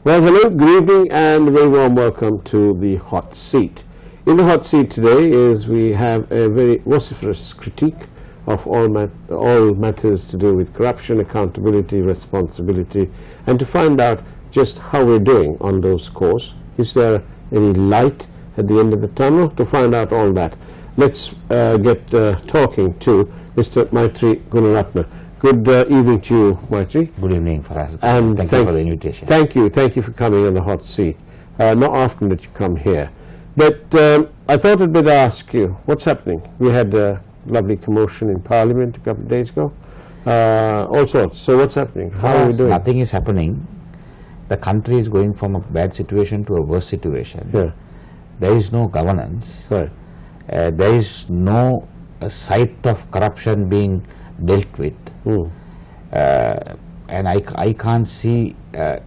Well, hello, good evening and a very warm welcome to the hot seat. In the hot seat today we have a very vociferous critique of all matters to do with corruption, accountability, responsibility, and to find out just how we're doing on those scores. Is there any light at the end of the tunnel? To find out all that, let's get talking to Mr. Maitri Gunaratna. Good evening to you, Maitri. Good evening, Faraz. And thank you for the invitation. Thank you for coming on the hot seat. Not often that you come here. But I thought I'd better ask you, what's happening? We had a lovely commotion in Parliament a couple of days ago. All sorts. So what's happening? How are we doing? Nothing is happening. The country is going from a bad situation to a worse situation. Yeah. There is no governance. Right. There is no sight of corruption being dealt with. And I can't see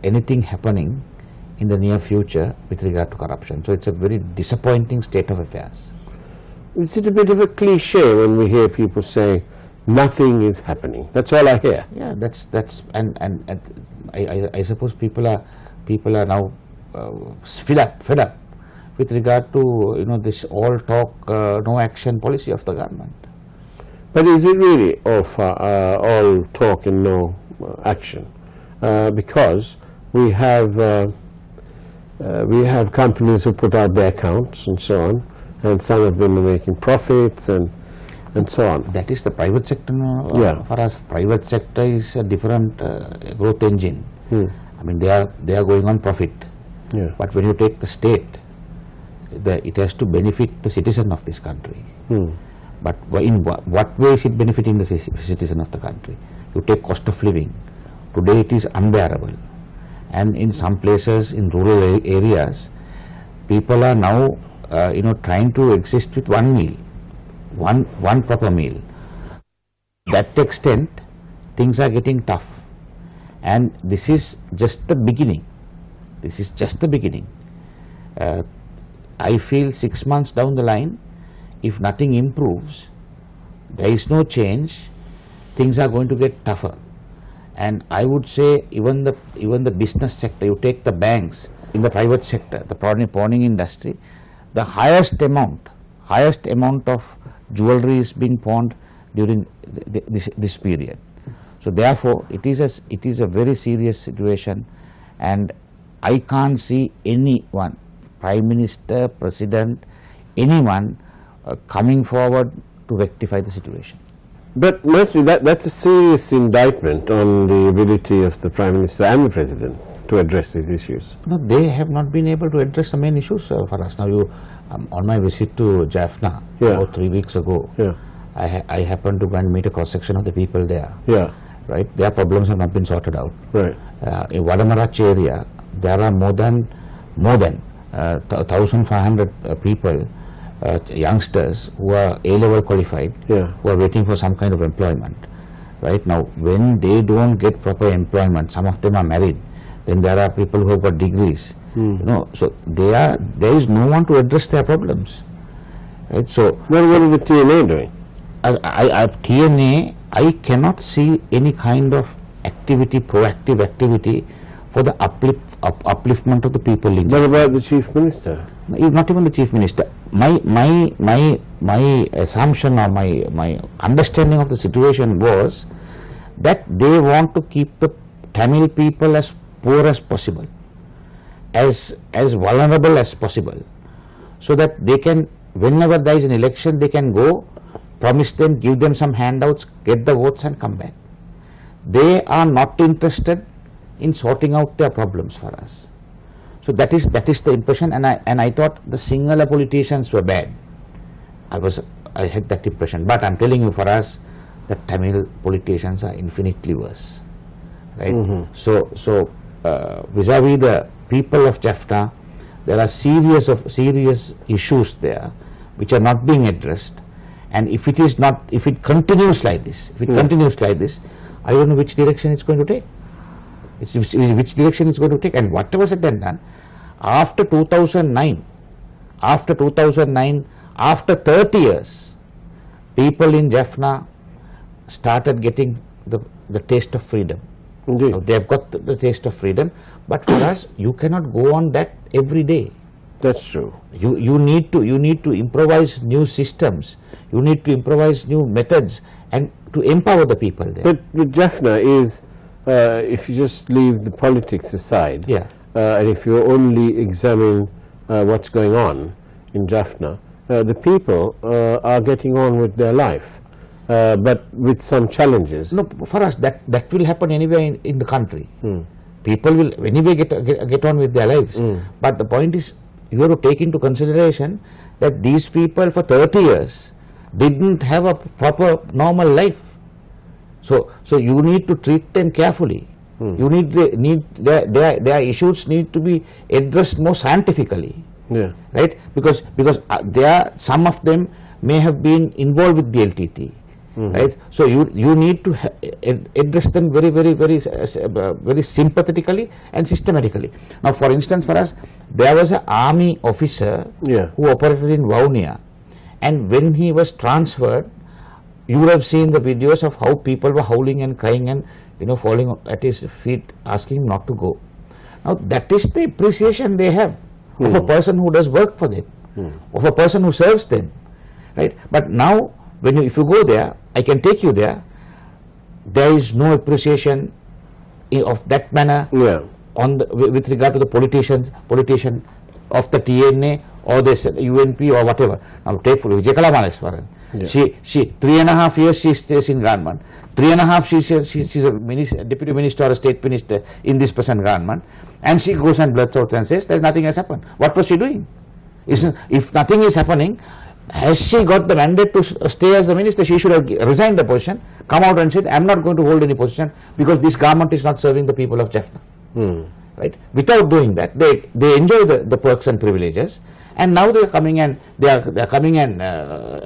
anything happening in the near future with regard to corruption. So it's a very disappointing state of affairs. Is it a bit of a cliche when we hear people say nothing is happening? That's all I hear. Yeah, and I suppose people are now fed up with regard to this all talk no action policy of the government. But is it really all talk and no action? Because we have companies who put out their accounts and so on, and some of them are making profits and so on. That is the private sector. Yeah. For us, private sector is a different growth engine. I mean, they are going on profit. Yeah. But when you take the state, it has to benefit the citizen of this country. But in what way is it benefiting the citizen of the country? You take cost of living. Today it is unbearable. And in some places, in rural areas, people are now trying to exist with one meal, one proper meal. To that extent, things are getting tough. And this is just the beginning. This is just the beginning. I feel 6 months down the line, if nothing improves, there is no change, things are going to get tougher. And I would say even the business sector, you take the banks, in the private sector, the pawning industry, the highest amount of jewelry is being pawned during this period. So therefore, it is a very serious situation, and I can't see anyone, Prime Minister, President, anyone coming forward to rectify the situation. But Maitri, that's a serious indictment on the ability of the Prime Minister and the President to address these issues. No, they have not been able to address the main issues for us. Now, on my visit to Jaffna about 3 weeks ago, I happened to go and meet a cross-section of the people there. Yeah. Right? Their problems have not been sorted out. Right. In Vadamarach area, there are more than 1,500 people, youngsters who are A-level qualified, who are waiting for some kind of employment. Right now, when they don't get proper employment, some of them are married, then there are people who have got degrees. So there is no one to address their problems. Right? So what is the TNA doing? TNA, I cannot see any kind of activity, proactive activity for the upliftment of the people in. What about the Chief Minister? Not even the Chief Minister. My assumption or my understanding of the situation was that they want to keep the Tamil people as poor as possible, as vulnerable as possible, so that they can, whenever there is an election, they can go, promise them, give them some handouts, get the votes and come back. They are not interested in sorting out their problems for us. So that is the impression, and I thought the Sinhala politicians were bad. I had that impression, but I'm telling you, for us, the Tamil politicians are infinitely worse. Right? So vis-a-vis the people of Jaffna, there are serious issues there which are not being addressed, and if it continues like this, I don't know which direction it's going to take. Which direction it's going to take, and whatever said and done, after 2009, after 30 years, people in Jaffna started getting the taste of freedom. Indeed. Now, they have got the taste of freedom, but for us, you cannot go on that every day. That's true. You need to improvise new systems. You need to improvise new methods and to empower the people there. But Jaffna is, if you just leave the politics aside, Yeah. And if you only examine what's going on in Jaffna, the people are getting on with their life, but with some challenges. No, for us that will happen anywhere in the country. People will anyway get on with their lives. But the point is, you have to take into consideration that these people for 30 years didn't have a proper normal life. So you need to treat them carefully. You their issues need to be addressed more scientifically. Yeah. Right? Because some of them may have been involved with the LTT. Right? So you need to address them very sympathetically and systematically. Now, for instance, for us, there was an army officer who operated in Vaunia, and when he was transferred, you would have seen the videos of how people were howling and crying and falling at his feet, asking him not to go. Now, that is the appreciation they have of a person who does work for them, of a person who serves them, right? But now, if you go there, I can take you there. There is no appreciation of that manner with regard to the politician of the TNA or the UNP or whatever. Now, take for Vijayakala Maleswaran. She 3.5 years she stays in government. 3.5 she's a deputy minister or a state minister in this present government, and she goes and blurts out and says that nothing has happened. What was she doing? If nothing is happening, has she got the mandate to stay as the minister? She should have resigned the position, come out and said, I am not going to hold any position because this government is not serving the people of Jaffna. Right? Without doing that, they enjoy the perks and privileges, and now they are coming and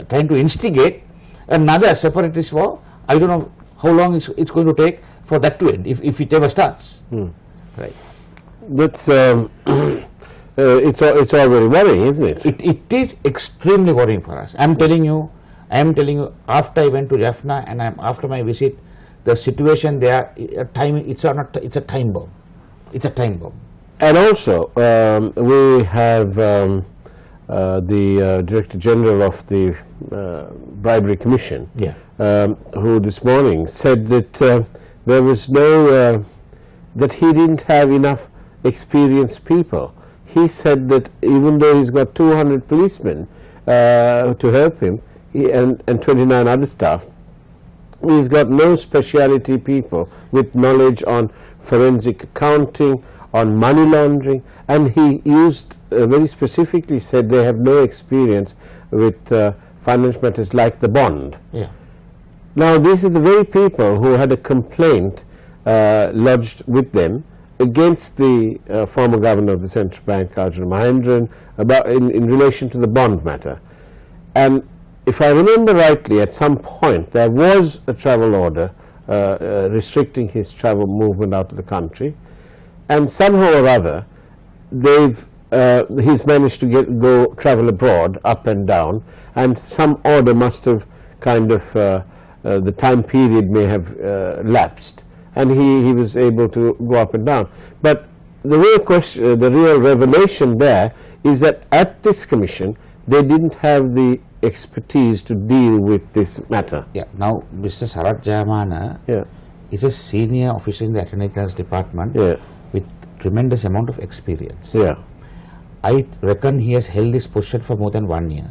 trying to instigate another separatist war. I don't know how long it's going to take for that to end, if it ever starts. Right? That's it's all very worrying, isn't it? It is extremely worrying for us. I am telling you, after I went to Jaffna and after my visit, the situation there, it's a time bomb. It's a time bomb. And also, we have the Director General of the Bribery Commission, who this morning said that there was that he didn't have enough experienced people. He said that even though he's got 200 policemen to help him and 29 other staff, he's got no speciality people with knowledge on forensic accounting, on money laundering, and he used very specifically said they have no experience with financial matters like the bond. Now, these are the very people who had a complaint lodged with them against the former governor of the central bank, Arjun Mahendran, in relation to the bond matter. And if I remember rightly, at some point there was a travel order restricting his travel movement out of the country, and somehow or other he's managed to go travel abroad, up and down, and some order must have kind of the time period may have lapsed, and he was able to go up and down. But the real question, the real revelation there is that at this commission they didn't have the expertise to deal with this matter. Now Mr. Sarath Jayamana is a senior officer in the Attorney General's department with tremendous amount of experience. I reckon he has held this position for more than 1 year.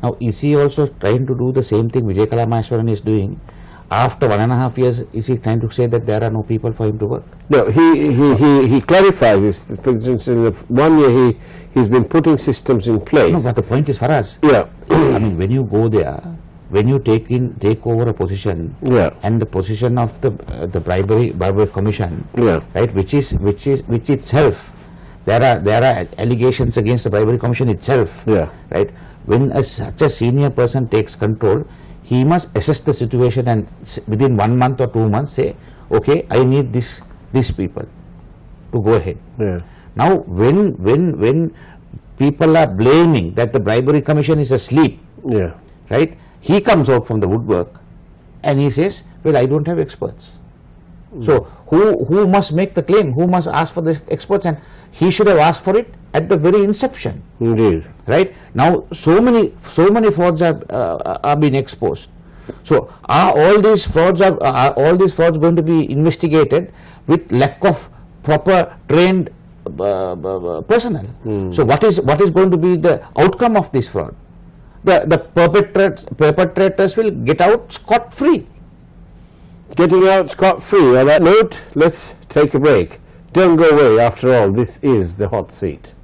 Now, is he also trying to do the same thing Vijayakala Maheshwaran is doing? After 1.5 years, is he trying to say that there are no people for him to work? No, he clarifies this. For instance, in the 1 year he's been putting systems in place. No, but the point is for us. I mean, when you go there, when you take over a position, and the position of the bribery commission, right, which itself, there are allegations against the bribery commission itself, right. When such a senior person takes control, he must assess the situation and within 1 month or 2 months say, okay, I need these people to go ahead. Now, when people are blaming that the bribery commission is asleep, right, he comes out from the woodwork and he says, well, I don't have experts. So who must make the claim? Who must ask for the experts? And he should have asked for it at the very inception. Indeed. Right now, so many frauds are being exposed. So are all these frauds going to be investigated with lack of proper trained personnel? So what is going to be the outcome of this fraud? The perpetrators will get out scot-free. Getting out scot-free. On that note, let's take a break. Don't go away. After all, this is the hot seat.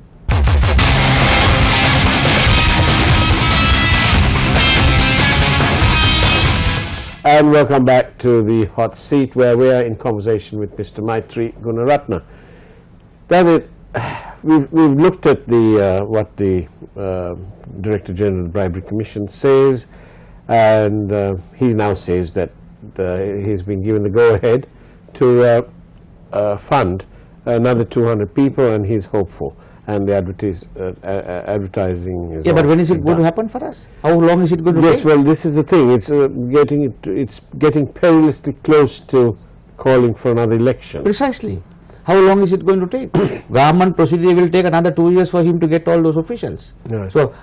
And welcome back to the hot seat, where we are in conversation with Mr. Maitri Gunaratna. David, we've looked at the what the Director General of the Bribery Commission says, and he now says that he's been given the go-ahead to fund another 200 people, and he's hopeful. And the advertising is. Yeah, but when is it going to happen for us? How long is it going to take? Yes, well, this is the thing. It's getting perilously close to calling for another election. Precisely. How long is it going to take? Government procedure will take another 2 years for him to get all those officials. Right. So,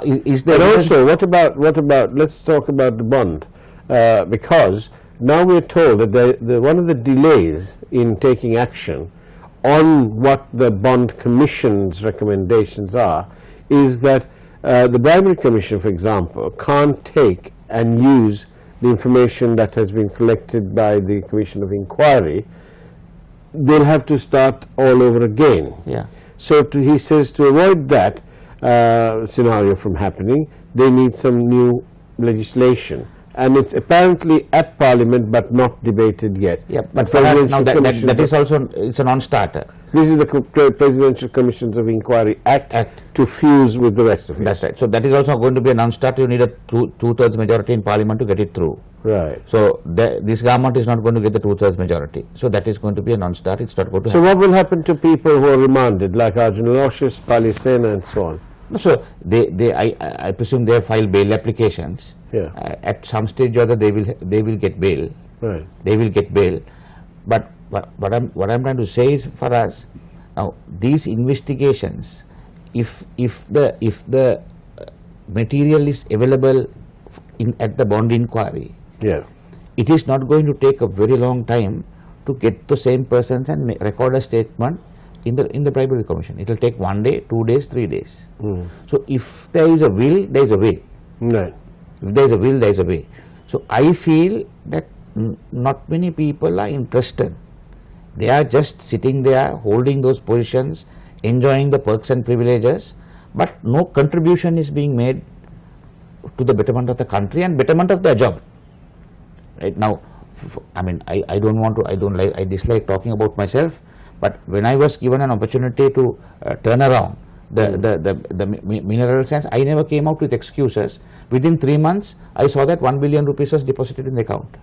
is there? And also, what about? Let's talk about the bond, because now we're told that one of the delays in taking action on what the bond commission's recommendations are is that the Bribery Commission, for example, can't take and use the information that has been collected by the Commission of Inquiry. They'll have to start all over again. Yeah. So he says to avoid that scenario from happening, they need some new legislation. And it's apparently at Parliament but not debated yet. Yeah, but for us now that is also, it's a non-starter. This is the Presidential Commissions of Inquiry Act to fuse with the rest of it. That's right. So that is also going to be a non-starter. You need a two-thirds majority in Parliament to get it through. Right. So this government is not going to get the two-thirds majority. So that is going to be a non-starter. It's not going to So happen. what will happen to people who are remanded, like Arjun Aloysius, Pali Sena and so on? So I presume they have filed bail applications. Yeah. At some stage or other they will get bail. Right. They will get bail. But what I'm trying to say is, for us now, these investigations, if the material is available at the bond inquiry, Yeah. it is not going to take a very long time to get the same persons and record a statement in the Bribery Commission. It will take 1 day, 2 days, 3 days. So if there is a will, there is a way. Right. If there is a will, there is a way. So I feel that not many people are interested. They are just sitting there holding those positions, enjoying the perks and privileges, but no contribution is being made to the betterment of the country and betterment of their job. Right now, I mean, I dislike talking about myself, but when I was given an opportunity to turn around the mineral sands, I never came out with excuses. Within 3 months, I saw that 1 billion rupees was deposited in the account.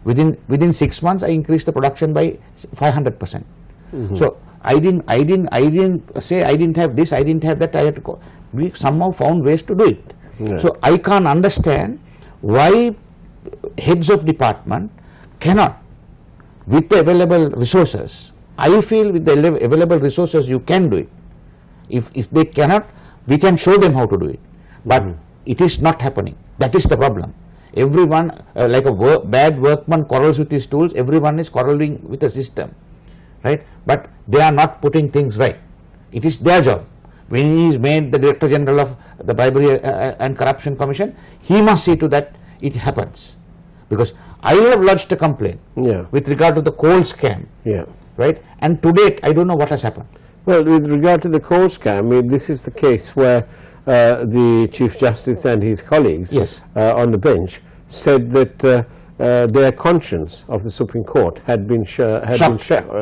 Within 6 months, I increased the production by 500%. So I didn't say I didn't have this, I didn't have that. I had to we somehow found ways to do it. Yeah. So I can't understand why heads of department cannot, with the available resources. I feel with the available resources you can do it. If they cannot, we can show them how to do it. But it is not happening. That is the problem. Everyone, like a bad workman quarrels with his tools, everyone is quarreling with the system, right? But they are not putting things right. It is their job. When he is made the Director General of the Bribery and Corruption Commission, he must see to that it happens. Because I have lodged a complaint with regard to the coal scam, right? And to date, I don't know what has happened. Well, with regard to the coal scam, this is the case where the Chief Justice and his colleagues on the bench said that their conscience of the Supreme Court had been shocked.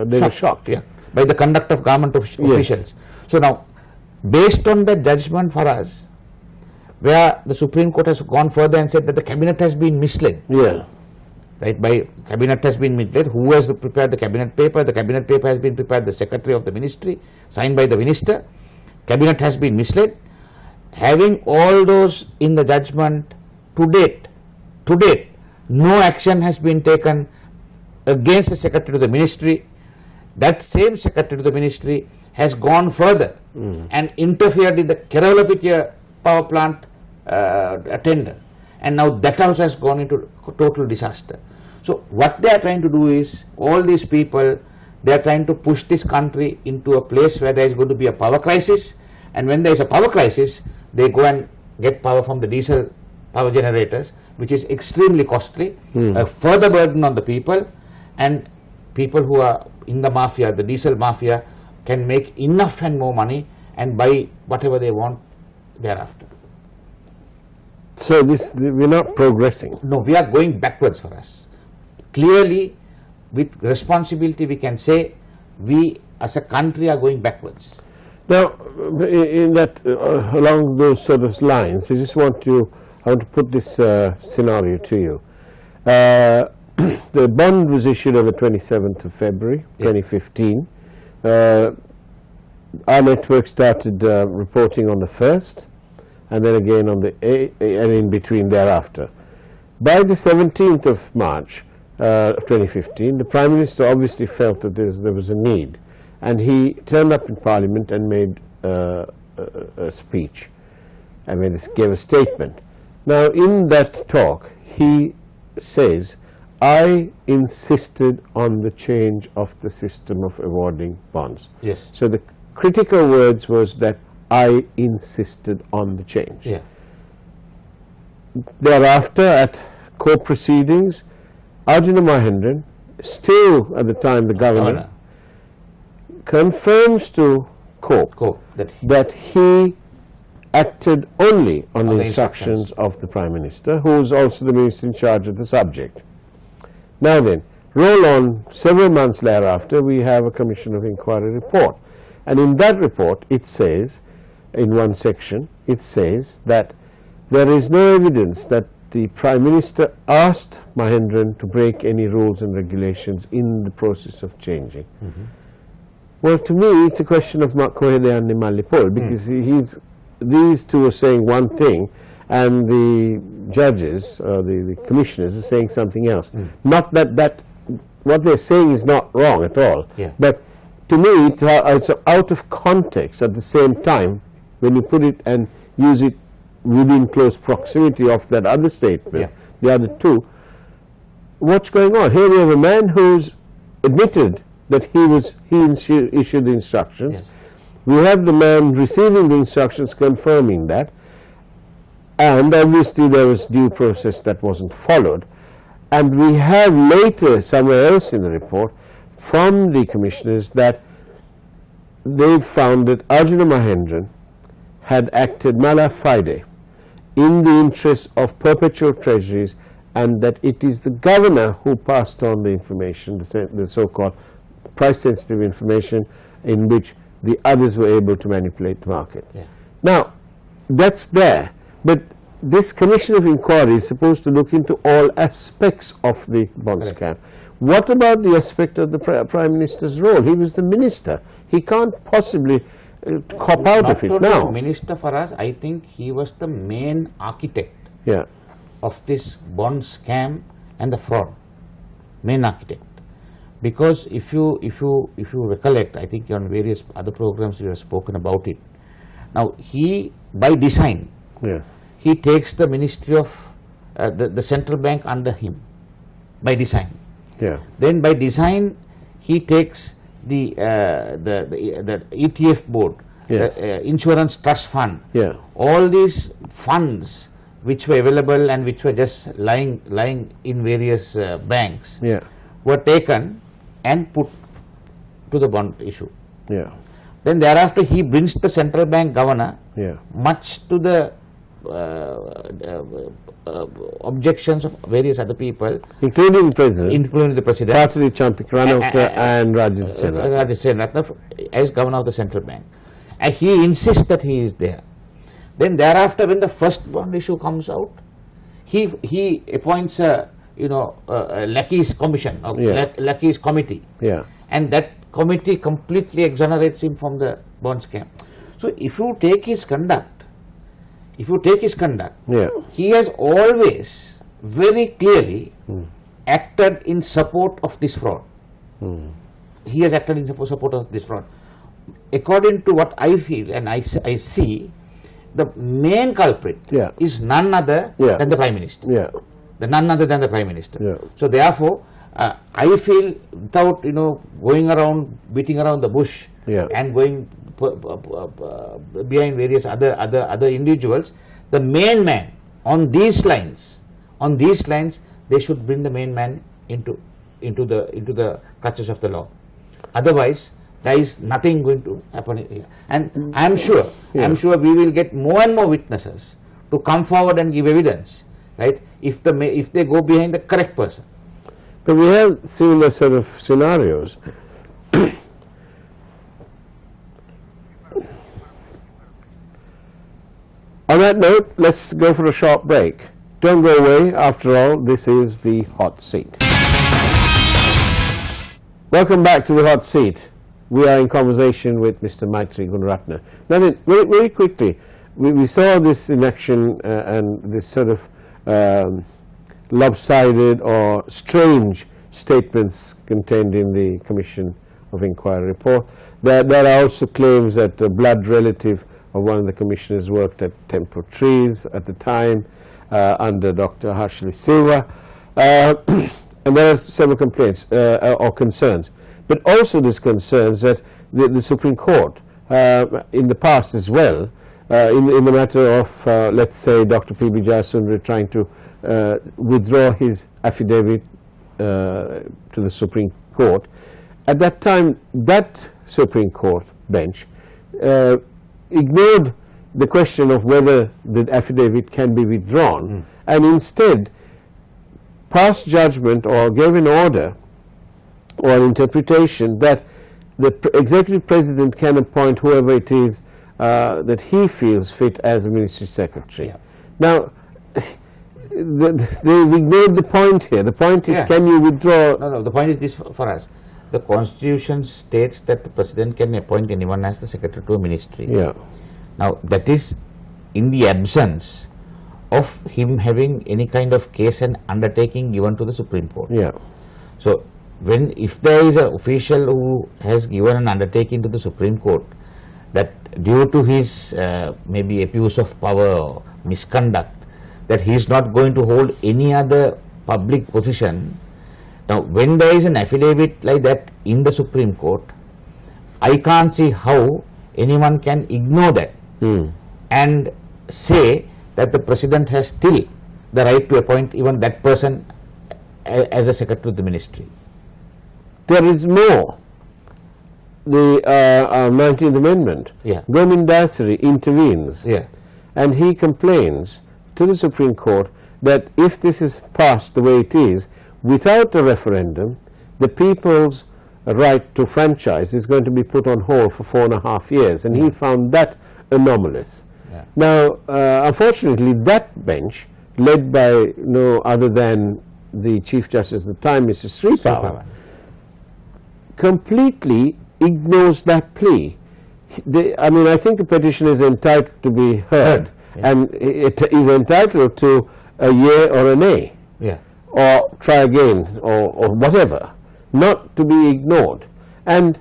They were shocked by the conduct of government officials. So now, based on that judgment for us, where the Supreme Court has gone further and said that the cabinet has been misled. Right, by cabinet has been misled. Who has prepared the cabinet paper? The cabinet paper has been prepared by the Secretary of the Ministry, signed by the Minister. Cabinet has been misled. Having all those in the judgment, to date, no action has been taken against the Secretary to the Ministry. That same Secretary to the Ministry has gone further and interfered in the Kerala power plant tender, and now that also has gone into total disaster. So what they are trying to do is, all these people, they are trying to push this country into a place where there is going to be a power crisis, and when there is a power crisis, they go and get power from the diesel power generators, which is extremely costly, a further burden on the people, and people who are in the mafia, the diesel mafia, can make enough and more money and buy whatever they want thereafter. So we're not progressing. No, we are going backwards for us. Clearly, with responsibility, we can say we as a country are going backwards. Now, in that, along those sort of lines, I want to put this scenario to you. The bond was issued on the 27th of February, 2015. Our network started reporting on the 1st, and then again on the 8th, and in between thereafter. By the 17th of March 2015, the Prime Minister obviously felt that there was a need, and he turned up in Parliament and made a speech. Gave a statement. Now, in that talk, he says, I insisted on the change of the system of awarding bonds. Yes. So the critical words was that I insisted on the change. Yeah. Thereafter, at court proceedings, Arjuna Mahendran, still at the time the governor, confirms to court that he acted only on the instructions of the Prime Minister, who is also the Minister in charge of the subject. Now then, roll on several months thereafter, we have a Commission of Inquiry report. And in that report, it says, in one section, it says that there is no evidence that the Prime Minister asked Mahendran to break any rules and regulations in the process of changing. Well, to me, it's a question of Makohede and Nimalipol, because these two are saying one thing, and the judges, the commissioners, are saying something else. Not that what they're saying is not wrong at all, but to me it's out of context at the same time when you put it and use it within close proximity of that other statement, the other two. What's going on? Here we have a man who's admitted that he issued the instructions. Yes. We have the man receiving the instructions confirming that, and obviously there was due process that wasn't followed. And we have later, somewhere else in the report, from the commissioners that they found that Arjuna Mahendran had acted mala fide in the interest of perpetual treasuries, and that it is the governor who passed on the information, the so-called price-sensitive information, in which the others were able to manipulate the market. Now, that's there, but this Commission of Inquiry is supposed to look into all aspects of the bond scam. What about the aspect of the Prime Minister's role? He was the minister. He can't possibly cop out of it now. Minister for us, I think he was the main architect of this bond scam and the fraud. Main architect. Because if you recollect, I think on various other programs we have spoken about it. Now he, by design, he takes the Ministry of the central bank under him, by design. Then by design he takes the ETF board, the insurance trust fund, all these funds which were available and which were just lying in various banks, were taken and put to the bond issue. Then thereafter he brings the central bank governor, much to the objections of various other people, including the president, Partili Champik Ranawka and Rajesh Senratna as governor of the central bank, and he insists that he is there. Then thereafter, when the first bond issue comes out, he appoints a Lackey's commission or Lackey's committee, and that committee completely exonerates him from the bond scam. So if you take his conduct, he has always very clearly acted in support of this fraud. He has acted in support of this fraud. According to what I feel and I see, the main culprit is none other than the Prime Minister. None other than the Prime Minister. So therefore, I feel, without going around beating around the bush and going behind various other individuals, the main man on these lines, they should bring the main man into the clutches of the law. Otherwise, there is nothing going to happen here. And I am sure we will get more and more witnesses to come forward and give evidence, right? If they go behind the correct person. But we have similar sort of scenarios. On that note, let's go for a short break. Don't go away. After all, this is the Hot Seat. Welcome back to the Hot Seat. We are in conversation with Mr. Maitri Gunaratne. Now then, very quickly, we saw this in action and this sort of lopsided or strange statements contained in the Commission of Inquiry report. There are also claims that a blood relative of one of the commissioners worked at Temple Trees at the time under Dr. Harshali Silva. And there are several complaints or concerns. But also there's concerns that the Supreme Court in the past as well, in the matter of, let's say, Dr. P.B. Jayasundara trying to withdraw his affidavit to the Supreme Court. At that time, that Supreme Court bench ignored the question of whether the affidavit can be withdrawn and instead passed judgment or gave an order or an interpretation that the executive president can appoint whoever it is that he feels fit as a ministry secretary. Now, they ignored the point here. The point is, can you withdraw? No, the point is this for us. The Constitution states that the president can appoint anyone as the secretary to a ministry. Now, that is in the absence of him having any kind of case and undertaking given to the Supreme Court. So, if there is an official who has given an undertaking to the Supreme Court that due to his maybe abuse of power or misconduct, that he is not going to hold any other public position. Now, when there is an affidavit like that in the Supreme Court, I can't see how anyone can ignore that and say that the president has still the right to appoint even that person as a secretary of the ministry. There is more. The 19th Amendment, Gomin Dasari intervenes and he complains to the Supreme Court that if this is passed the way it is, without a referendum, the people's right to franchise is going to be put on hold for 4.5 years, and he found that anomalous. Now, unfortunately, that bench, led by no other than the Chief Justice at the time, Mr. Sripavan, completely ignores that plea. I think the petition is entitled to be heard, and it is entitled to a yea or a nay, or try again, or whatever, not to be ignored. And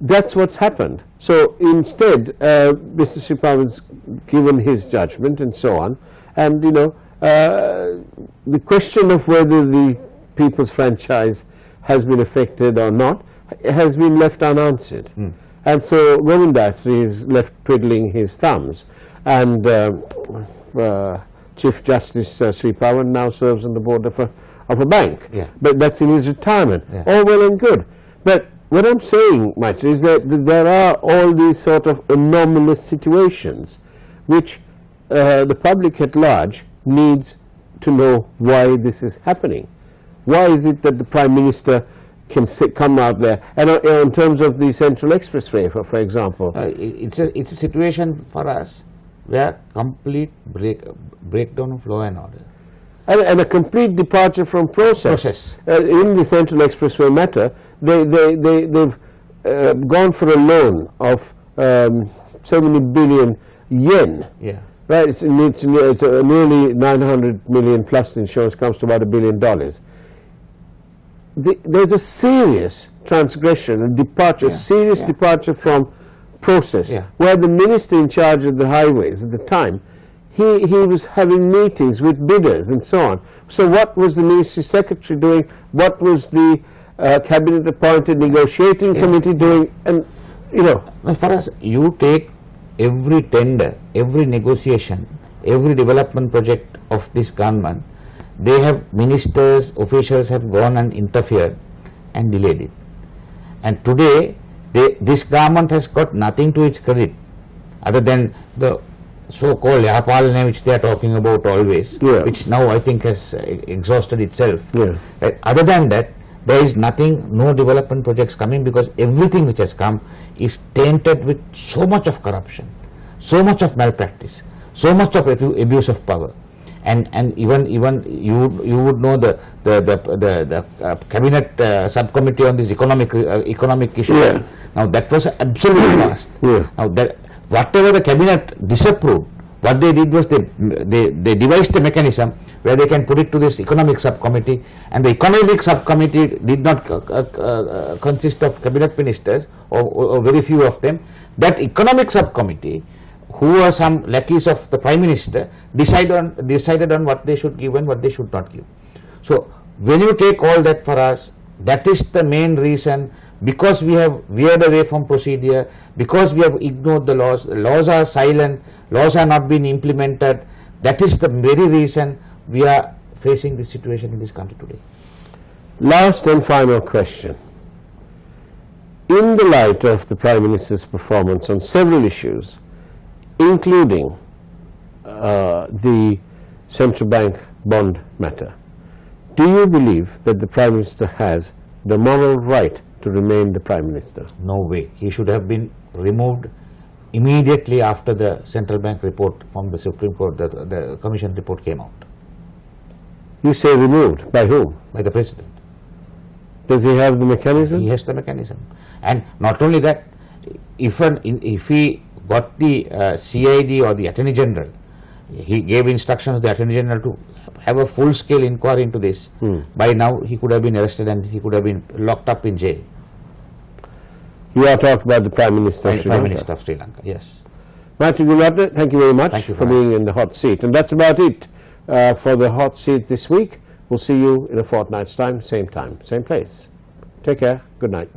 that's what's happened. So instead, Mr. Sripavan's given his judgment and so on, and the question of whether the people's franchise has been affected or not has been left unanswered. And so Gomin Dasari is left twiddling his thumbs, and Chief Justice Sripavan now serves on the board of a bank, but that's in his retirement. All well and good. But what I'm saying, Maitri, is that there are all these sort of anomalous situations which the public at large needs to know why this is happening. Why is it that the Prime Minister can come out there? And in terms of the Central Expressway, for example, it's a situation for us where complete breakdown of law and order. And a complete departure from process. In the Central Expressway matter, they've gone for a loan of so many billion yen. Right, it's nearly 900 million plus insurance comes to about $1 billion. there's a serious transgression, a departure, serious departure from process, where the minister in charge of the highways at the time, he was having meetings with bidders and so on. So what was the ministry secretary doing? What was the cabinet appointed negotiating committee doing? And you know, for us, you take every tender, every negotiation, every development project of this government, they have ministers, officials have gone and interfered and delayed it. And today, this government has got nothing to its credit other than the so-called Yapalne which they are talking about always, which now I think has exhausted itself. Right? Other than that, there is nothing, no development projects coming, because everything which has come is tainted with so much of corruption, so much of malpractice, so much of abuse of power. And even you would know the cabinet subcommittee on this economic issues. Now that was absolute must. Now that whatever the cabinet disapproved, what they did was they devised a mechanism where they can put it to this economic subcommittee, and the economic subcommittee did not consist of cabinet ministers or very few of them. That economic subcommittee, who are some lackeys of the Prime Minister, decided on what they should give and what they should not give. So when you take all that for us, that is the main reason, because we have veered away from procedure, because we have ignored the laws are silent, laws are not being implemented. That is the very reason we are facing this situation in this country today. Last and final question. In the light of the Prime Minister's performance on several issues, including the central bank bond matter, do you believe that the Prime Minister has the moral right to remain the Prime Minister? No way. He should have been removed immediately after the central bank report from the Supreme Court, the Commission report came out. You say removed. By whom? By the President. Does he have the mechanism? He has the mechanism. And not only that, if he got the CID or the Attorney General, he gave instructions to the Attorney General to have a full-scale inquiry into this. By now, he could have been arrested and he could have been locked up in jail. You are talking about the Prime Minister of Sri Lanka? Prime Minister of Sri Lanka, yes. Matthew Gulabne, thank you very much for being in the hot seat. And that's about it for the hot seat this week. We'll see you in a fortnight's time, same time, same place. Take care. Good night.